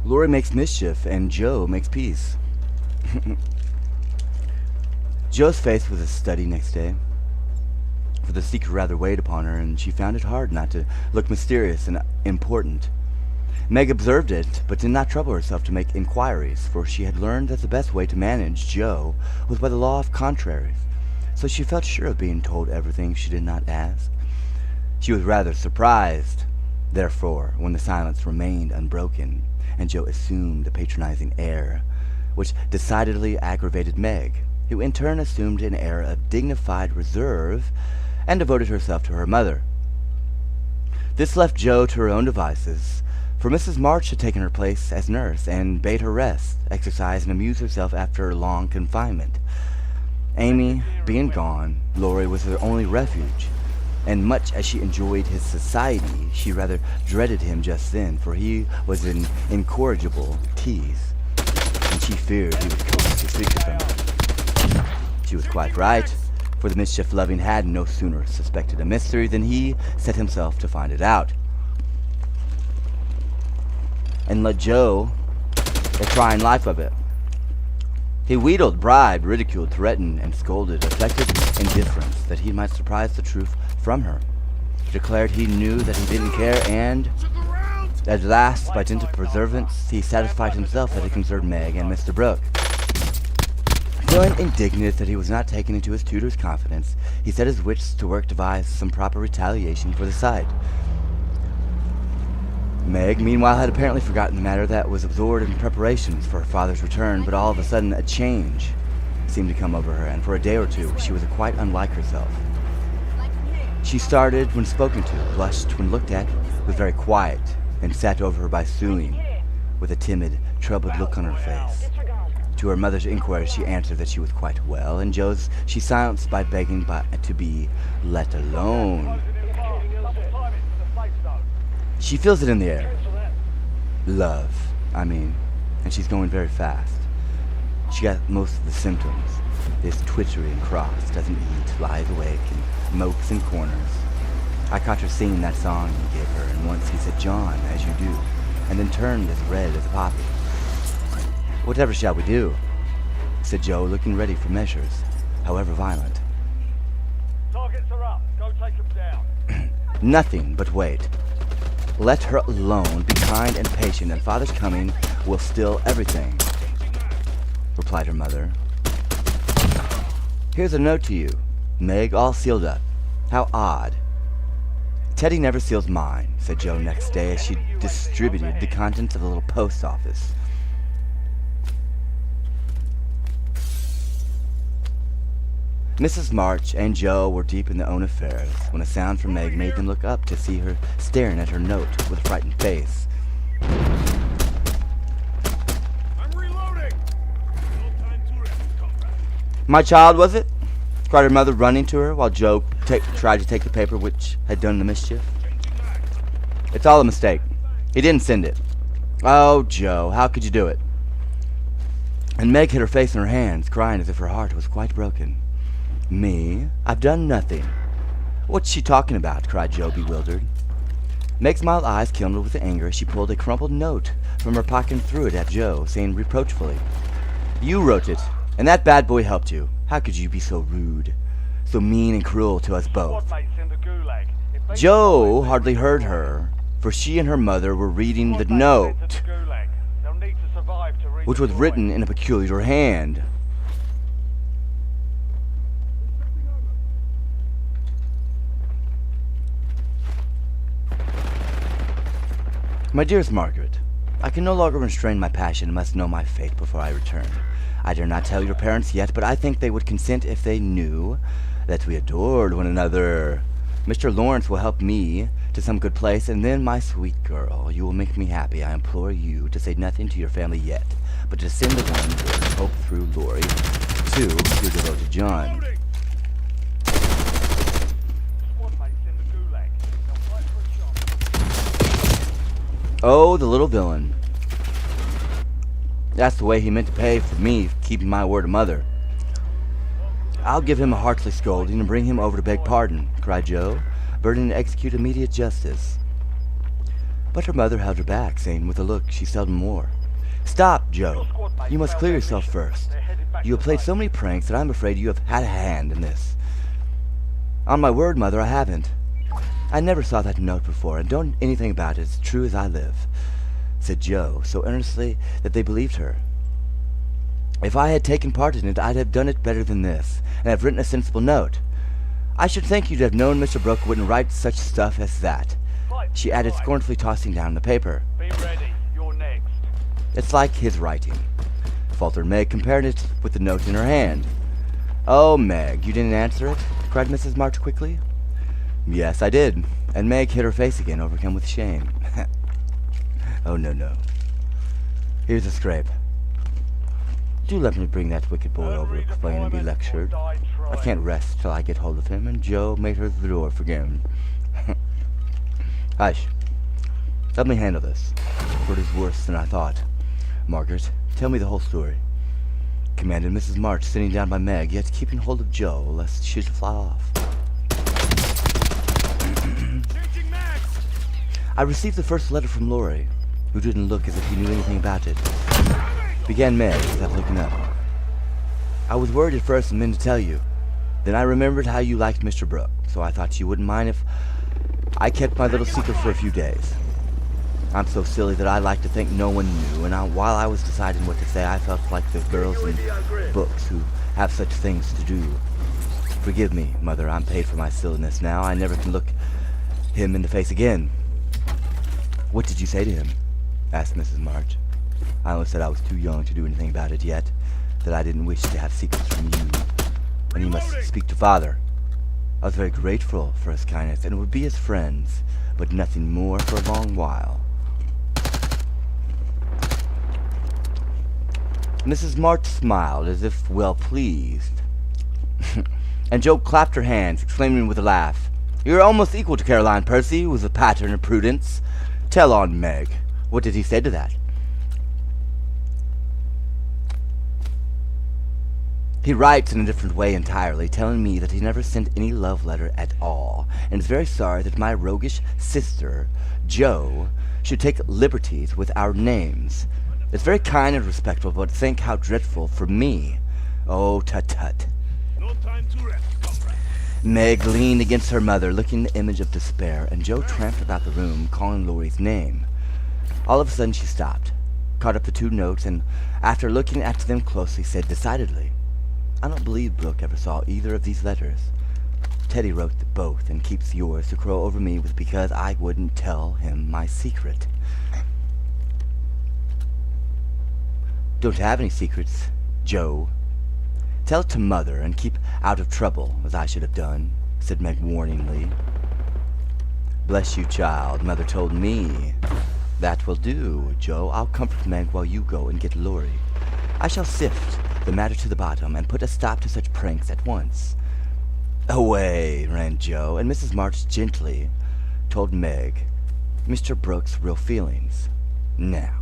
Laurie makes mischief and Joe makes peace. Joe's face was a study next day, for the secret rather weighed upon her, and she found it hard not to look mysterious and important. Meg observed it, but did not trouble herself to make inquiries, for she had learned that the best way to manage Joe was by the law of contraries, so she felt sure of being told everything she did not ask. She was rather surprised, therefore, when the silence remained unbroken, and Joe assumed a patronizing air, which decidedly aggravated Meg, who in turn assumed an air of dignified reserve, and devoted herself to her mother. This left Joe to her own devices, For Mrs. March had taken her place as nurse and bade her rest, exercise, and amuse herself after her long confinement. Amy being gone, Laurie was her only refuge, and much as she enjoyed his society, she rather dreaded him just then, for he was an incorrigible tease, and she feared he would coax his secret from her. She was quite right, for the mischief-loving had no sooner suspected a mystery than he set himself to find it out, and let Joe a trying life of it. He wheedled, bribed, ridiculed, threatened, and scolded, affected indifference that he might surprise the truth from her. He declared he knew that he didn't care, and at last, by dint of perseverance, he satisfied himself that he concerned Meg and Mr. Brooke. Feeling indignant that he was not taken into his tutor's confidence, he set his wits to work to devise some proper retaliation for the sight. Meg, meanwhile, had apparently forgotten the matter that was absorbed in preparations for her father's return, but all of a sudden a change seemed to come over her, and for a day or two she was quite unlike herself. She started when spoken to, blushed when looked at, was very quiet, and sat over her by suing, with a timid, troubled look on her face. To her mother's inquiry she answered that she was quite well, and Joe's she silenced by begging to be let alone. She feels it in the air. Love, I mean, and she's going very fast. She got most of the symptoms. Is twittery and cross, doesn't eat, lies awake, and mopes in corners. I caught her singing that song he gave her, and once he said, "John, as you do," and then turned as red as a poppy. "Whatever shall we do?" said Joe, looking ready for measures, however violent. Targets are up. Go take them down. Nothing but wait. Let her alone, be kind and patient, and Father's coming will still everything, replied her mother. Here's a note to you, Meg, all sealed up. How odd. Teddy never seals mine, said Joe next day as she distributed the contents of the little post office. Mrs. March and Joe were deep in their own affairs when a sound from Meg made them look up to see her staring at her note with a frightened face. I'm reloading. No time to rest, comrade. My child, was it? Cried her mother, running to her while Joe tried to take the paper which had done the mischief. It's all a mistake. He didn't send it. Oh, Joe, how could you do it? And Meg hid her face in her hands, crying as if her heart was quite broken. Me? I've done nothing. What's she talking about? Cried Joe, bewildered. Meg's mild eyes kindled with anger as she pulled a crumpled note from her pocket and threw it at Joe, saying reproachfully, You wrote it, and that bad boy helped you. How could you be so rude, so mean and cruel to us both? Joe hardly heard her, for she and her mother were reading the note, which was written in a peculiar hand. My dearest Margaret, I can no longer restrain my passion and must know my fate before I return. I dare not tell your parents yet, but I think they would consent if they knew that we adored one another. Mr. Lawrence will help me to some good place, and then, my sweet girl, you will make me happy. I implore you to say nothing to your family yet, but to send the one word of hope through Laurie to your devoted John. Oh, the little villain. That's the way he meant to pay for me keeping my word of mother. I'll give him a hearty scolding and bring him over to beg pardon, cried Joe, burning to execute immediate justice. But her mother held her back, saying with a look she seldom wore, Stop, Joe. You must clear yourself first. You have played so many pranks that I'm afraid you have had a hand in this. On my word, Mother, I haven't. I never saw that note before, and don't anything about it as true as I live, said Joe, so earnestly that they believed her. If I had taken part in it, I'd have done it better than this, and have written a sensible note. I should think you'd have known Mr. Brooke wouldn't write such stuff as that, she added, scornfully tossing down the paper. Be ready. You're next. It's like his writing, faltered Meg, comparing it with the note in her hand. Oh, Meg, you didn't answer it? Cried Mrs. March quickly. Yes, I did, and Meg hid her face again, overcome with shame. Oh, no. Here's a scrape. Do let me bring that wicked boy over to explain and be lectured. I can't rest till I get hold of him, and Joe made her the door for him. Hush. Let me handle this, for it is worse than I thought. Margaret, tell me the whole story. Commanded Mrs. March sitting down by Meg, yet keeping hold of Joe, lest she should fly off. Changing mags! I received the first letter from Laurie, who didn't look as if he knew anything about it. Began Meg without looking up. I was worried at first and meant to tell you. Then I remembered how you liked Mr. Brooke, so I thought you wouldn't mind if I kept my little secret for a few days. I'm so silly that I like to think no one knew, and while I was deciding what to say, I felt like the girls in books who have such things to do. Forgive me, Mother, I'm paid for my silliness now. I never can look him in the face again. What did you say to him? Asked Mrs. March. I only said I was too young to do anything about it yet, that I didn't wish to have secrets from you, and he must speak to Father. I was very grateful for his kindness, and would be his friends, but nothing more for a long while. Mrs. March smiled, as if well pleased. And Joe clapped her hands, exclaiming with a laugh, "You're almost equal to Caroline Percy, who was a pattern of prudence. Tell on, Meg. What did he say to that?" He writes in a different way entirely, telling me that he never sent any love letter at all, and is very sorry that my roguish sister, Jo, should take liberties with our names. It's very kind and respectful, but think how dreadful for me. Oh, tut-tut. No time to rest, comrade. Meg leaned against her mother, looking the image of despair, and Jo tramped about the room, calling Laurie's name. All of a sudden she stopped, caught up the 2 notes, and after looking at them closely, said decidedly, "I don't believe Brooke ever saw either of these letters. Teddy wrote both and keeps yours to crow over me with because I wouldn't tell him my secret." "Don't have any secrets, Jo. Tell it to Mother and keep out of trouble, as I should have done," said Meg warningly. "Bless you, child, Mother told me." "That will do, Jo. I'll comfort Meg while you go and get Laurie. I shall sift the matter to the bottom and put a stop to such pranks at once." Away ran Jo, and Mrs. March gently told Meg Mr. Brooke's real feelings. "Now,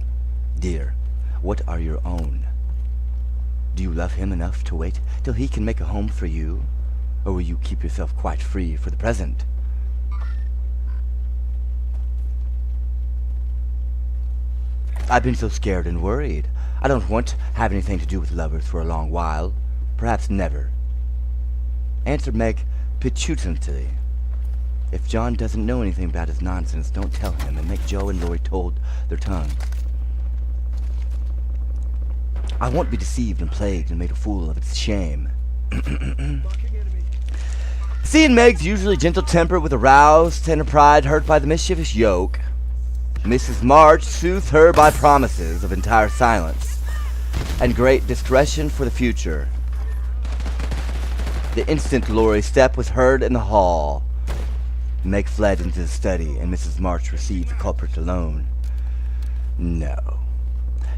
dear, what are your own? Do you love him enough to wait till he can make a home for you, or will you keep yourself quite free for the present?" "I've been so scared and worried. I don't want to have anything to do with lovers for a long while. Perhaps never," answered Meg petulantly. "If John doesn't know anything about his nonsense, don't tell him, and make Jo and Laurie hold their tongues. I won't be deceived and plagued and made a fool of. It's shame." Seeing Meg's usually gentle temper with aroused and her pride hurt by the mischievous yoke, Mrs. March soothed her by promises of entire silence and great discretion for the future. The instant Laurie's step was heard in the hall, Meg fled into the study, and Mrs. March received the culprit alone. No.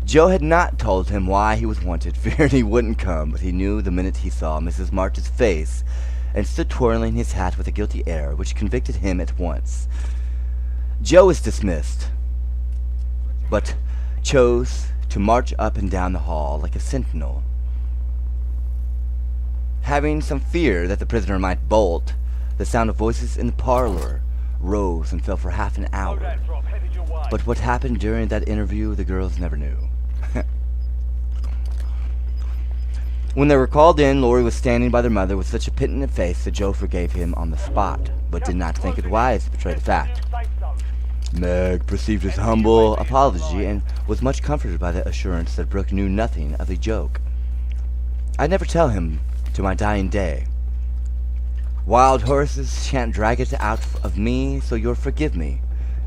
Jo had not told him why he was wanted, fearing he wouldn't come, but he knew the minute he saw Mrs. March's face, and stood twirling his hat with a guilty air, which convicted him at once. Jo was dismissed, but chose to march up and down the hall like a sentinel. Having some fear that the prisoner might bolt, the sound of voices in the parlor rose and fell for half an hour. But what happened during that interview, the girls never knew. When they were called in, Laurie was standing by their mother with such a penitent face that Jo forgave him on the spot, but did not think it wise to betray the fact. Meg received his humble apology and was much comforted by the assurance that Brooke knew nothing of the joke. "I'd never tell him to my dying day. Wild horses shan't drag it out of me, so you'll forgive me,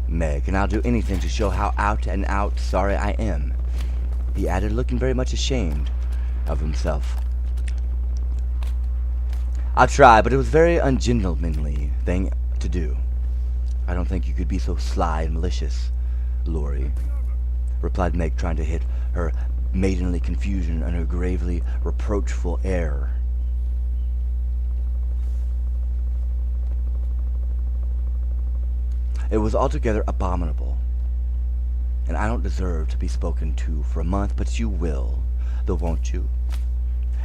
Meg, and I'll do anything to show how out and out sorry I am," he added, looking very much ashamed of himself. "I'll try, but it was a very ungentlemanly thing to do. I don't think you could be so sly and malicious, Laurie." replied Meg, trying to hid her maidenly confusion and her gravely reproachful air. It was altogether abominable, and I don't deserve to be spoken to for a month, but you will, though won't you?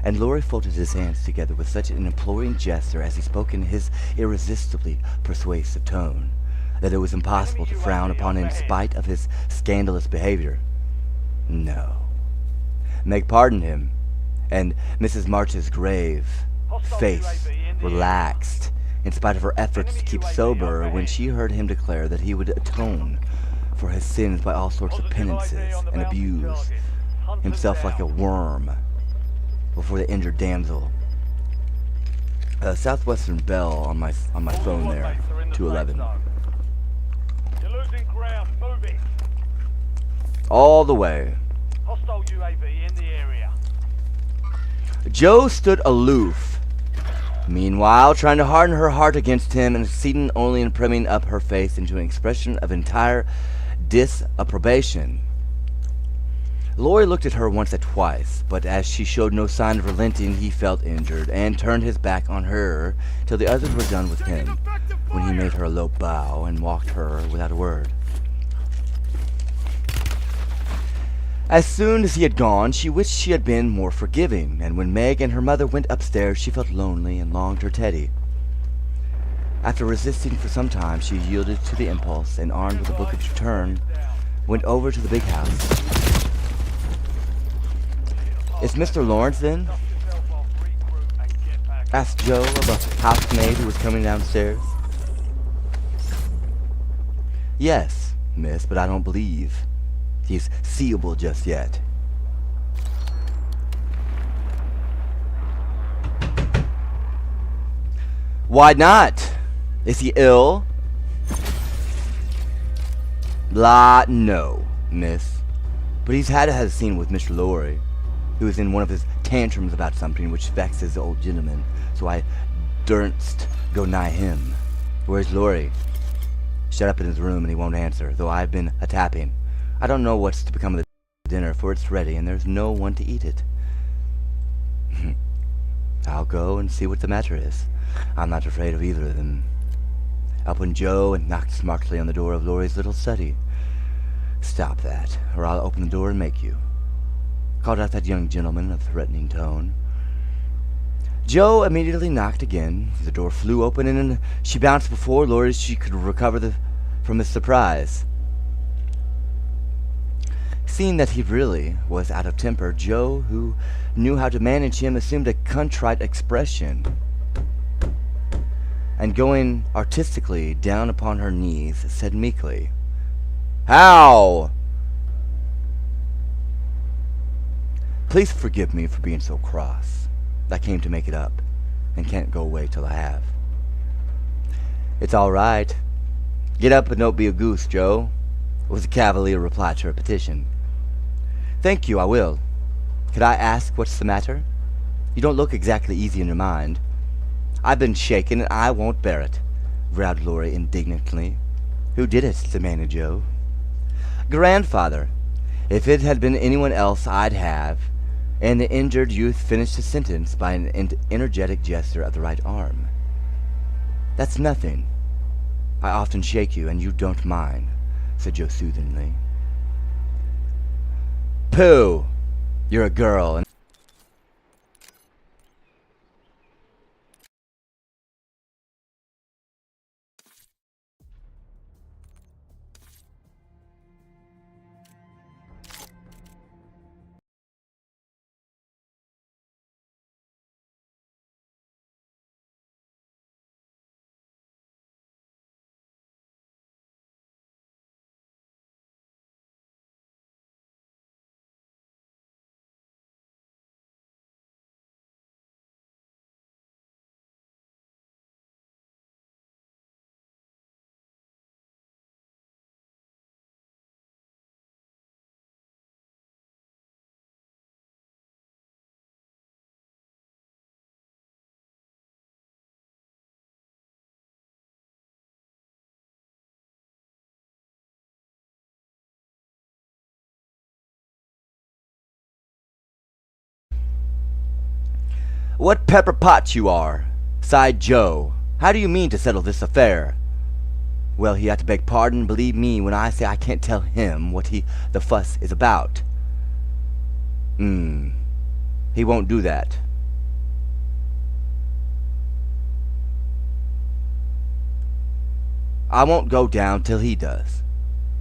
And Laurie folded his hands together with such an imploring gesture as he spoke in his irresistibly persuasive tone that it was impossible to frown upon him in spite of his scandalous behavior. No. Meg pardoned him, and Mrs. March's grave face relaxed in spite of her efforts to keep sober when she heard him declare that he would atone for his sins by all sorts of penances and abuse himself like a worm before the injured damsel. Southwestern Bell on my phone there, 211. You're losing ground. Move it. All the way. Hostile UAV in the area. Jo stood aloof, meanwhile trying to harden her heart against him and succeeding only in primming up her face into an expression of entire disapprobation. Laurie looked at her once or twice, but as she showed no sign of relenting, he felt injured and turned his back on her till the others were done with him, when he made her a low bow and walked her without a word. As soon as he had gone, she wished she had been more forgiving, and when Meg and her mother went upstairs, she felt lonely and longed for Teddy. After resisting for some time, she yielded to the impulse and, armed with a book of return, went over to the big house. "Is Mr. Lawrence in?" asked Jo of a housemaid who was coming downstairs. "Yes, miss, but I don't believe he's seeable just yet." "Why not? Is he ill?" "La, no, miss. But he's had a scene with Mr. Laurie, who is in one of his tantrums about something which vexes the old gentleman, so I durst go nigh him." "Where's Laurie?" "Shut up in his room, and he won't answer, though I've been a-tapping. I don't know what's to become of the dinner, for it's ready, and there's no one to eat it." "I'll go and see what the matter is. I'm not afraid of either of them." Up went Jo and knocked smartly on the door of Laurie's little study. "Stop that, or I'll open the door and make you," called out that young gentleman in a threatening tone. Jo immediately knocked again. The door flew open, and she bounced before Laurie she could recover from his surprise. Seeing that he really was out of temper, Jo, who knew how to manage him, assumed a contrite expression, and going artistically down upon her knees, said meekly, "How? Please forgive me for being so cross. I came to make it up, and can't go away till I have." "It's all right. Get up and don't be a goose, Jo," was the cavalier reply to her petition. "Thank you, I will. Could I ask what's the matter? You don't look exactly easy in your mind." "I've been shaken, and I won't bear it," growled Laurie indignantly. "Who did it?" demanded Jo. "Grandfather. If it had been anyone else, I'd have." And the injured youth finished his sentence by an energetic gesture of the right arm. "That's nothing. I often shake you, and you don't mind," said Jo soothingly. "Pooh! You're a girl, and What pepper pot you are, sighed Joe. How do you mean to settle this affair? Well, he had to beg pardon, believe me, when I say I can't tell him what the fuss is about. He won't do that. I won't go down till he does.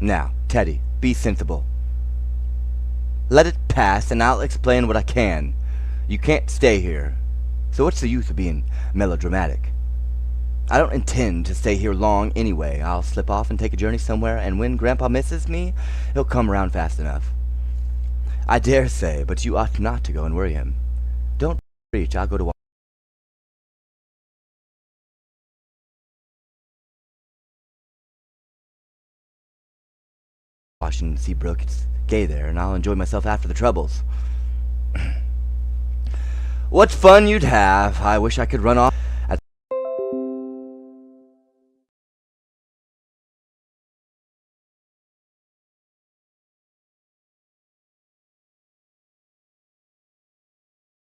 Now, Teddy, be sensible. Let it pass, and I'll explain what I can. You can't stay here, so what's the use of being melodramatic? I don't intend to stay here long anyway. I'll slip off and take a journey somewhere, and when Grandpa misses me, he'll come around fast enough. I dare say, but you ought not to go and worry him. Don't preach. I'll go to Washington Seabrook. It's gay there, and I'll enjoy myself after the troubles. What fun you'd have. I wish I could run off.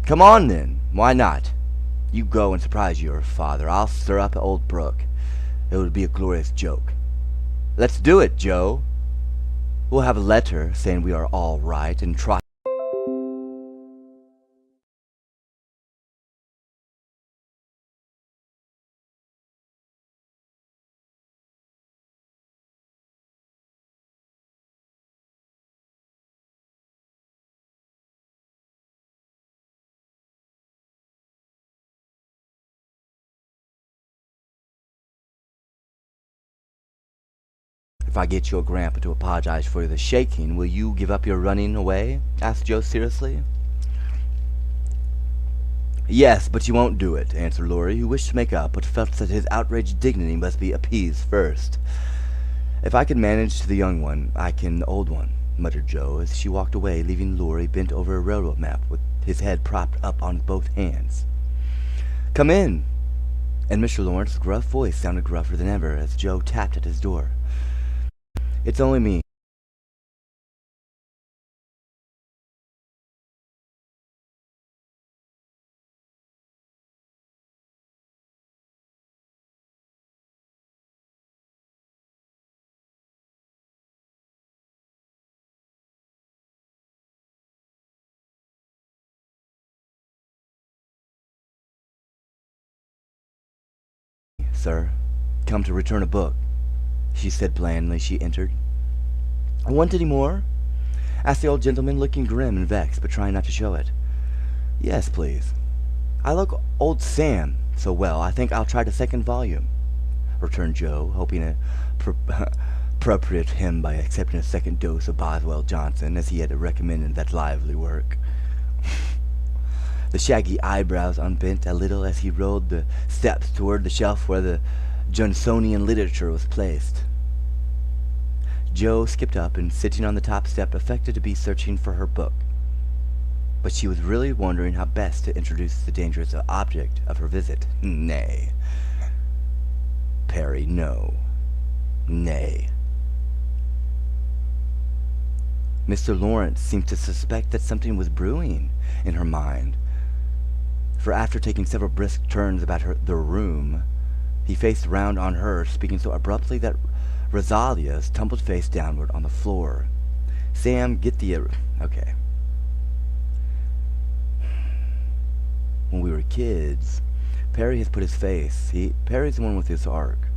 Come on, then. Why not? You go and surprise your father. I'll stir up old Brooke. It would be a glorious joke. Let's do it, Joe. We'll have a letter saying we are all right and try. If I get your grandpa to apologize for the shaking, will you give up your running away? Asked Joe seriously. Yes, but you won't do it, answered Laurie, who wished to make up, but felt that his outraged dignity must be appeased first. If I can manage the young one, I can the old one, muttered Joe, as she walked away, leaving Laurie bent over a railroad map with his head propped up on both hands. Come in! And Mr. Lawrence's gruff voice sounded gruffer than ever as Joe tapped at his door. It's only me. Sir, come to return a book, she said blandly as she entered. Want any more? Asked the old gentleman, looking grim and vexed, but trying not to show it. Yes, please. I like old Sam so well, I think I'll try the second volume, returned Joe, hoping to appropriate him by accepting a second dose of Boswell Johnson, as he had recommended that lively work. The shaggy eyebrows unbent a little as he rolled the steps toward the shelf where the Johnsonian literature was placed. Joe skipped up and, sitting on the top step, affected to be searching for her book. But she was really wondering how best to introduce the dangerous object of her visit. Nay. Perry, no. Nay. Mr. Lawrence seemed to suspect that something was brewing in her mind, for after taking several brisk turns about the room, he faced round on her, speaking so abruptly that Rosalia's tumbled face downward on the floor. Sam, get the... Okay. When we were kids, Perry has put his face... Perry's the one with his arc.